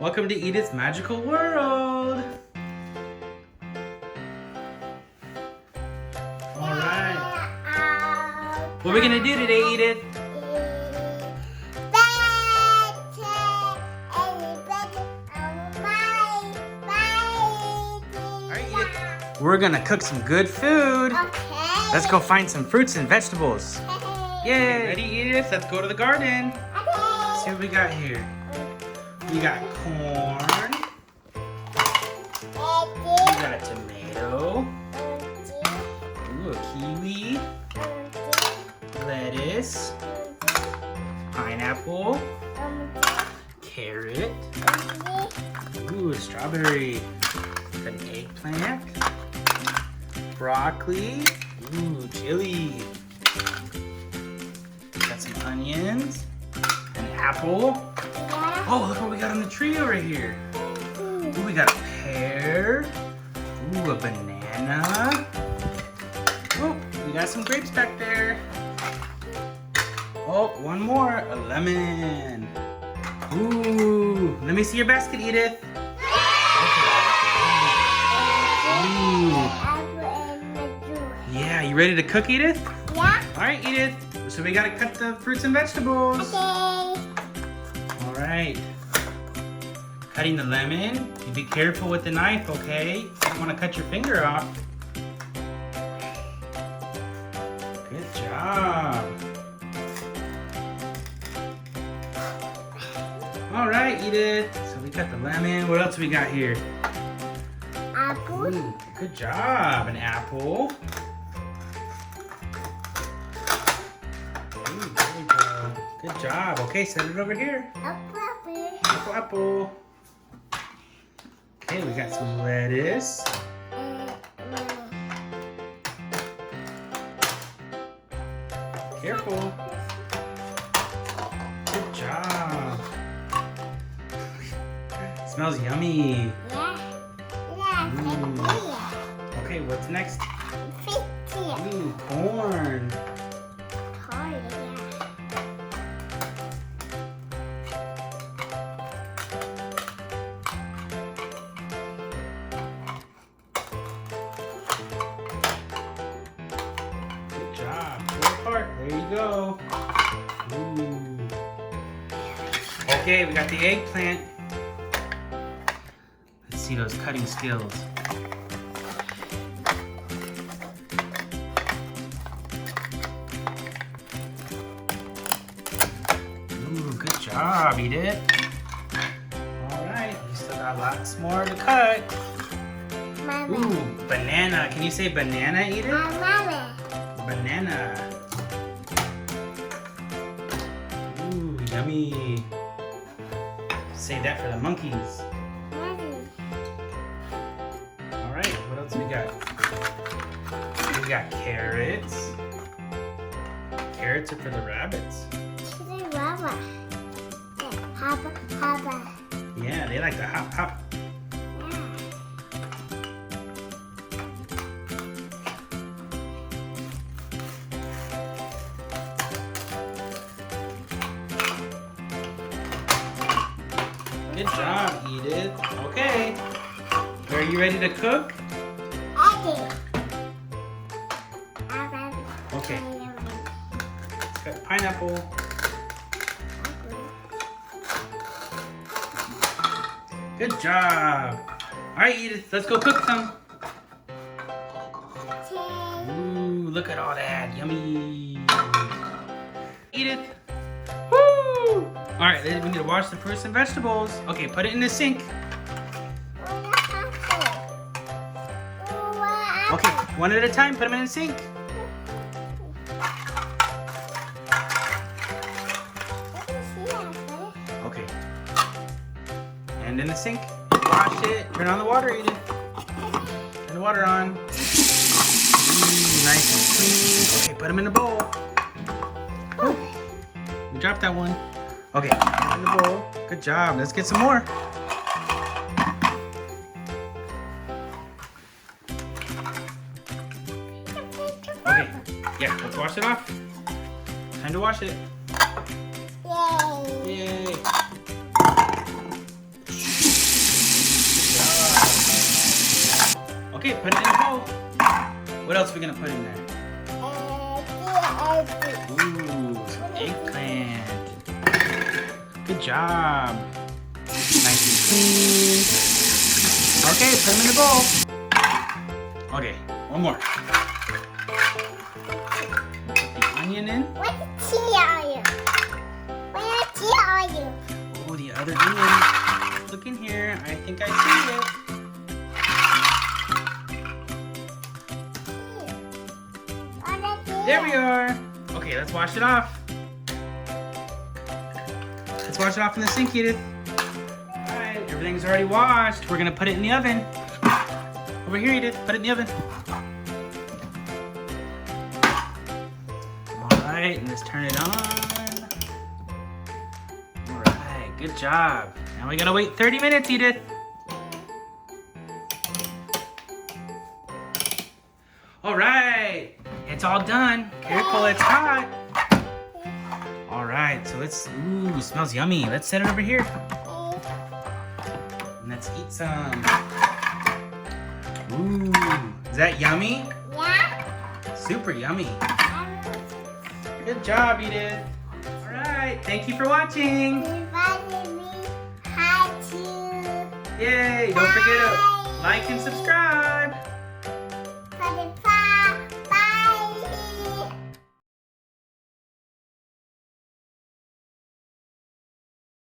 Welcome to Edith's Magical World. Alright. What are we going to do today, Edith? Alright, Edith. We're going to cook some good food. Okay. Let's go find some fruits and vegetables. Okay. Yay! Ready, Edith? Let's go to the garden. Okay. See what we got here. We got corn. We got a tomato. Ooh, a kiwi. Lettuce. Pineapple. Carrot. Ooh, strawberry. An eggplant. Broccoli. Ooh, chili. Got some onions. An apple. Oh, look what we got on the tree over here. Ooh, we got a pear. Ooh, a banana. Oh, we got some grapes back there. Oh, one more, a lemon. Ooh, let me see your basket, Edith. Ooh. Yeah, you ready to cook, Edith? Yeah. All right, Edith. So we gotta cut the fruits and vegetables. Okay. All right. Cutting the lemon. You be careful with the knife, okay? You don't want to cut your finger off. Good job. All right, Edith. So we cut the lemon. What else we got here? Apple. Ooh, good job. An apple. Ooh, there we go. Good job. Okay, set it over here. Apple. Apple, apple. Okay, we got some lettuce. Careful. Good job. Smells yummy. Okay, what's next? Ooh, corn. Good job. Pull apart. There you go. Ooh. Okay, we got the eggplant. Let's see those cutting skills. Ooh, good job, Edith. All right, we still got lots more to cut. Ooh, banana. Can you say banana, Edith? Banana. Ooh, yummy. Save that for the monkeys. All right, what else we got? We got carrots. Carrots are for the rabbits. Yeah, they like to hop, hop. Good job, Edith. Okay. Are you ready to cook? Okay. Got pineapple. Good job. All right, Edith, let's go cook some. Ooh, look at all that. Yummy. Edith. Woo! All right, we need to wash the fruits and vegetables. Okay, put it in the sink. Okay, one at a time, put them in the sink. Okay. And in the sink, wash it. Turn on the water, Edith. Turn the water on. Nice and clean. Okay, put them in the bowl. Oh, we dropped that one. Okay, put them in the bowl. Good job. Let's get some more. Okay, yeah, let's wash it off. Time to wash it. Yay! Okay, put it in the bowl. What else are we gonna put in there? Ooh, some eggplant. Good job. Nice and clean. Okay, put them in the bowl. Okay, one more. Put the onion in. What tea are you? Where tea are you? Oh, the other onion. Look in here. I think I see it. There we are. Okay, let's wash it off. Let's wash it off in the sink, Edith. Alright, everything's already washed. We're gonna put it in the oven. Over here, Edith. Put it in the oven. Alright, and let's turn it on. Alright, good job. Now we gotta wait 30 minutes, Edith. Alright, it's all done. Careful, it's hot. Alright, so let's, ooh, it smells yummy. Let's set it over here. And let's eat some. Ooh, is that yummy? Yeah. Super yummy. Good job, Edith. Alright, thank you for watching. Yay, don't forget to like and subscribe.